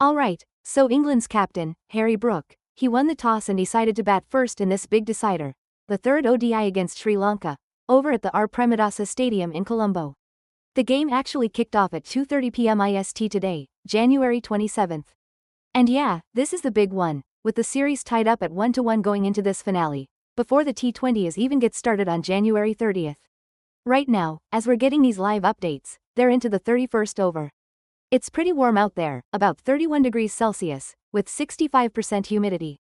Alright, so England's captain, Harry Brook, he won the toss and decided to bat first in this big decider, the third ODI against Sri Lanka, over at the Premadasa Stadium in Colombo. The game actually kicked off at 2:30 PM IST today, January 27th. And yeah, this is the big one, with the series tied up at 1-1 going into this finale, before the T20s even get started on January 30th. Right now, as we're getting these live updates, they're into the 31st over. It's pretty warm out there, about 31 degrees Celsius, with 65% humidity.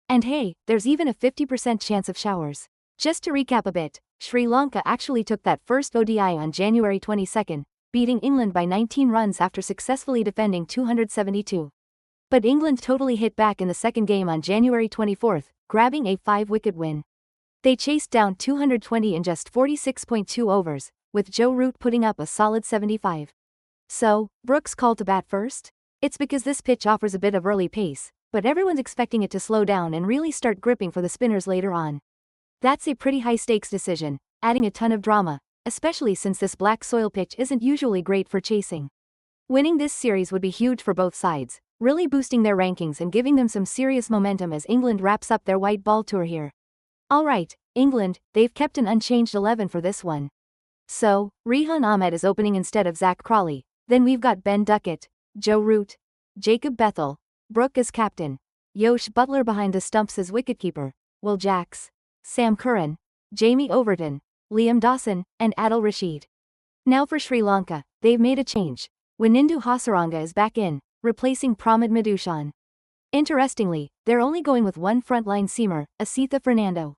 And hey, there's even a 50% chance of showers. Just to recap a bit, Sri Lanka actually took that first ODI on January 22nd, beating England by 19 runs after successfully defending 272. But England totally hit back in the second game on January 24th, grabbing a 5-wicket win. They chased down 220 in just 46.2 overs, with Joe Root putting up a solid 75. So, Brook's call to bat first? It's because this pitch offers a bit of early pace, but everyone's expecting it to slow down and really start gripping for the spinners later on. That's a pretty high-stakes decision, adding a ton of drama, especially since this black soil pitch isn't usually great for chasing. Winning this series would be huge for both sides, really boosting their rankings and giving them some serious momentum as England wraps up their white ball tour here. Alright, England, they've kept an unchanged 11 for this one. So, Rehan Ahmed is opening instead of Zak Crawley. Then we've got Ben Duckett, Joe Root, Jacob Bethell, Brook as captain, Jos Buttler behind the stumps as wicketkeeper, Will Jacks, Sam Curran, Jamie Overton, Liam Dawson, and Adil Rashid. Now for Sri Lanka, they've made a change. Wanindu Hasaranga is back in, replacing Pramod Madushan. Interestingly, they're only going with one frontline seamer, Asitha Fernando.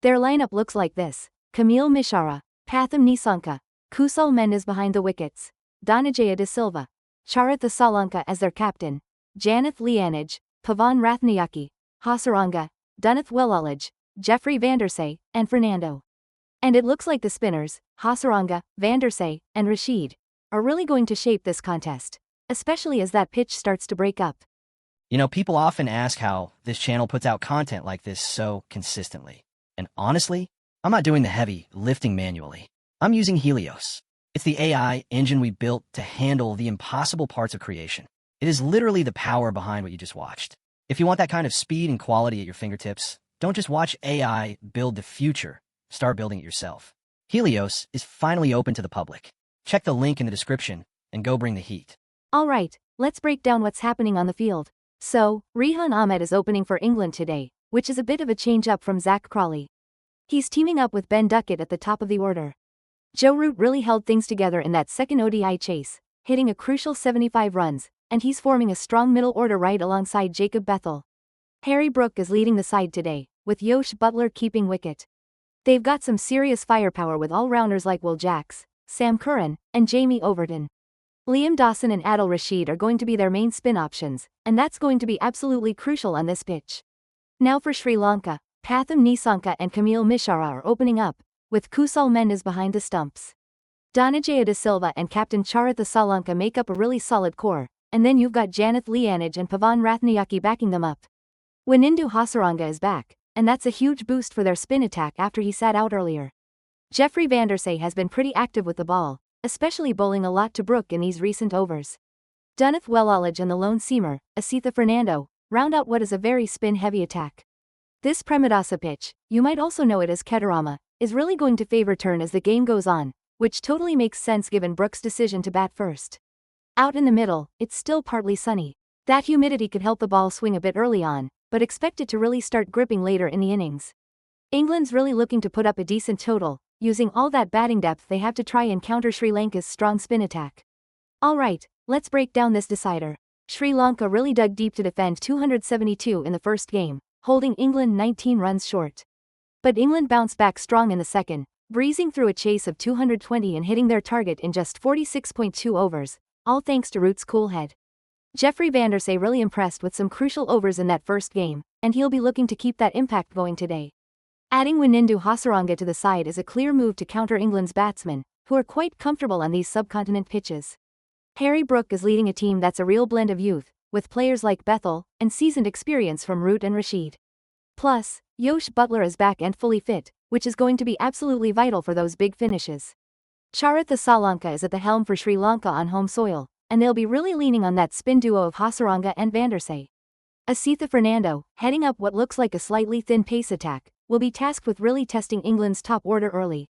Their lineup looks like this: Camille Mishara, Pathum Nisanka, Kusal Mendes behind the wickets, Dhananjaya de Silva, Charatha Salanka as their captain, Janeth Lianage, Pavan Rathnayake, Hasaranga, Dunath Wellalage, Jeffrey Vandersay, and Fernando. And it looks like the spinners, Hasaranga, Vandersay, and Rashid, are really going to shape this contest, especially as that pitch starts to break up. You know, people often ask how this channel puts out content like this so consistently. And honestly, I'm not doing the heavy lifting manually. I'm using Helios. It's the AI engine we built to handle the impossible parts of creation. It is literally the power behind what you just watched. If you want that kind of speed and quality at your fingertips, don't just watch AI build the future. Start building it yourself. Helios is finally open to the public. Check the link in the description and go bring the heat. Alright, let's break down what's happening on the field. So, Rehan Ahmed is opening for England today, which is a bit of a change up from Zak Crawley. He's teaming up with Ben Duckett at the top of the order. Joe Root really held things together in that second ODI chase, hitting a crucial 75 runs, and he's forming a strong middle order right alongside Jacob Bethell. Harry Brook is leading the side today, with Jos Buttler keeping wicket. They've got some serious firepower with all-rounders like Will Jacks, Sam Curran, and Jamie Overton. Liam Dawson and Adil Rashid are going to be their main spin options, and that's going to be absolutely crucial on this pitch. Now for Sri Lanka, Pathum Nisanka and Camille Mishara are opening up, with Kusal Mendes behind the stumps. Dhananjaya de Silva and Captain Charatha Salanka make up a really solid core, and then you've got Janeth Lianage and Pavan Rathnayake backing them up. Wanindu Hasaranga is back, and that's a huge boost for their spin attack after he sat out earlier. Jeffrey Vandersay has been pretty active with the ball, especially bowling a lot to Brook in these recent overs. Dunath Wellalage and the lone seamer, Asitha Fernando, round out what is a very spin-heavy attack. This Premadasa pitch, you might also know it as Kedarama, is really going to favor turn as the game goes on, which totally makes sense given Brook's decision to bat first. Out in the middle, it's still partly sunny. That humidity could help the ball swing a bit early on, but expect it to really start gripping later in the innings. England's really looking to put up a decent total, using all that batting depth they have to try and counter Sri Lanka's strong spin attack. Alright, let's break down this decider. Sri Lanka really dug deep to defend 272 in the first game, holding England 19 runs short. But England bounced back strong in the second, breezing through a chase of 220 and hitting their target in just 46.2 overs, all thanks to Root's cool head. Jeffrey Vandersay really impressed with some crucial overs in that first game, and he'll be looking to keep that impact going today. Adding Wanindu Hasaranga to the side is a clear move to counter England's batsmen, who are quite comfortable on these subcontinent pitches. Harry Brook is leading a team that's a real blend of youth, with players like Bethell, and seasoned experience from Root and Rashid. Plus, Jos Buttler is back and fully fit, which is going to be absolutely vital for those big finishes. Charatha Salanka is at the helm for Sri Lanka on home soil, and they'll be really leaning on that spin duo of Hasaranga and Vandersay. Asitha Fernando, heading up what looks like a slightly thin pace attack, will be tasked with really testing England's top order early.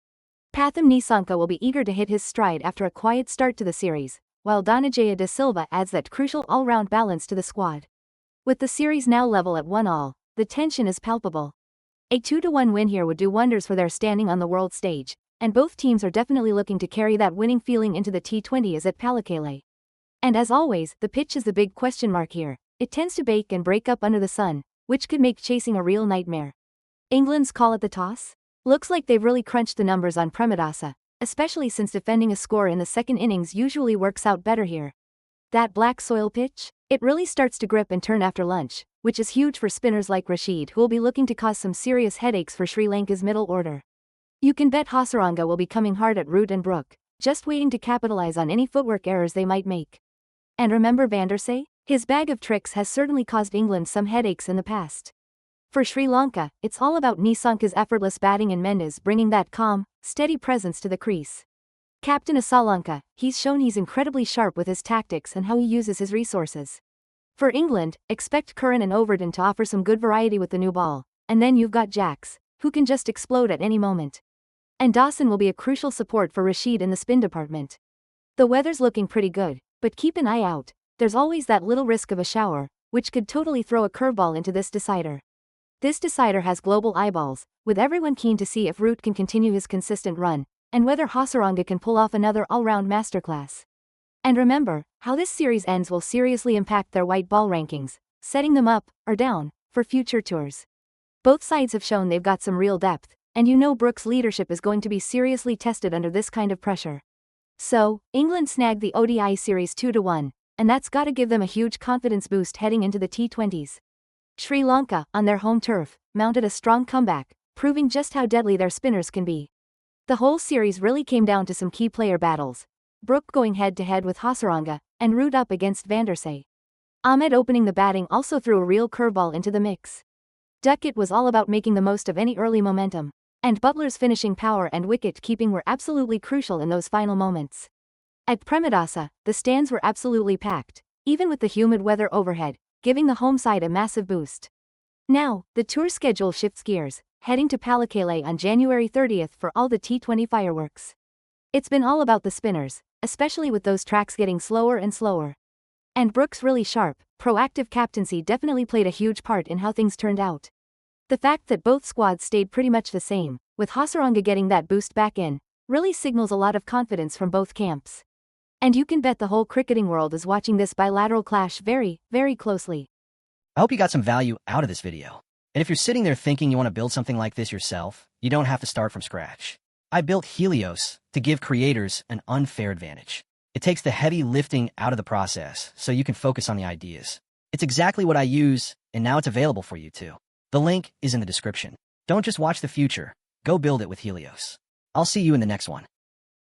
Pathum Nissanka will be eager to hit his stride after a quiet start to the series, while Dhananjaya de Silva adds that crucial all-round balance to the squad. With the series now level at 1-1, the tension is palpable. A 2-1 win here would do wonders for their standing on the world stage, and both teams are definitely looking to carry that winning feeling into the T20s at Pallekele. And as always, the pitch is the big question mark here. It tends to bake and break up under the sun, which could make chasing a real nightmare. England's call at the toss? Looks like they've really crunched the numbers on Premadasa, especially since defending a score in the second innings usually works out better here. That black soil pitch? It really starts to grip and turn after lunch, which is huge for spinners like Rashid, who will be looking to cause some serious headaches for Sri Lanka's middle order. You can bet Hasaranga will be coming hard at Root and Brook, just waiting to capitalize on any footwork errors they might make. And remember Vandersay? His bag of tricks has certainly caused England some headaches in the past. For Sri Lanka, it's all about Nissanka's effortless batting and Mendes bringing that calm, steady presence to the crease. Captain of Sri Lanka, he's shown he's incredibly sharp with his tactics and how he uses his resources. For England, expect Curran and Overton to offer some good variety with the new ball, and then you've got Jacks, who can just explode at any moment. And Dawson will be a crucial support for Rashid in the spin department. The weather's looking pretty good, but keep an eye out, there's always that little risk of a shower, which could totally throw a curveball into this decider. This decider has global eyeballs, with everyone keen to see if Root can continue his consistent run, and whether Hasaranga can pull off another all-round masterclass. And remember, how this series ends will seriously impact their white ball rankings, setting them up, or down, for future tours. Both sides have shown they've got some real depth, and you know Brook's leadership is going to be seriously tested under this kind of pressure. So, England snagged the ODI series 2-1, and that's gotta give them a huge confidence boost heading into the T20s. Sri Lanka, on their home turf, mounted a strong comeback, proving just how deadly their spinners can be. The whole series really came down to some key player battles, Brook going head-to-head with Hasaranga, and Root up against Vandersay. Ahmed opening the batting also threw a real curveball into the mix. Duckett was all about making the most of any early momentum, and Buttler's finishing power and wicket-keeping were absolutely crucial in those final moments. At Premadasa, the stands were absolutely packed, even with the humid weather overhead, giving the home side a massive boost. Now, the tour schedule shifts gears, heading to Pallekele on January 30th for all the T20 fireworks. It's been all about the spinners, especially with those tracks getting slower and slower. And Brook's really sharp, proactive captaincy definitely played a huge part in how things turned out. The fact that both squads stayed pretty much the same, with Hasaranga getting that boost back in, really signals a lot of confidence from both camps. And you can bet the whole cricketing world is watching this bilateral clash very, very closely. I hope you got some value out of this video. And if you're sitting there thinking you want to build something like this yourself, you don't have to start from scratch. I built Helios to give creators an unfair advantage. It takes the heavy lifting out of the process so you can focus on the ideas. It's exactly what I use, and now it's available for you too. The link is in the description. Don't just watch the future, go build it with Helios. I'll see you in the next one.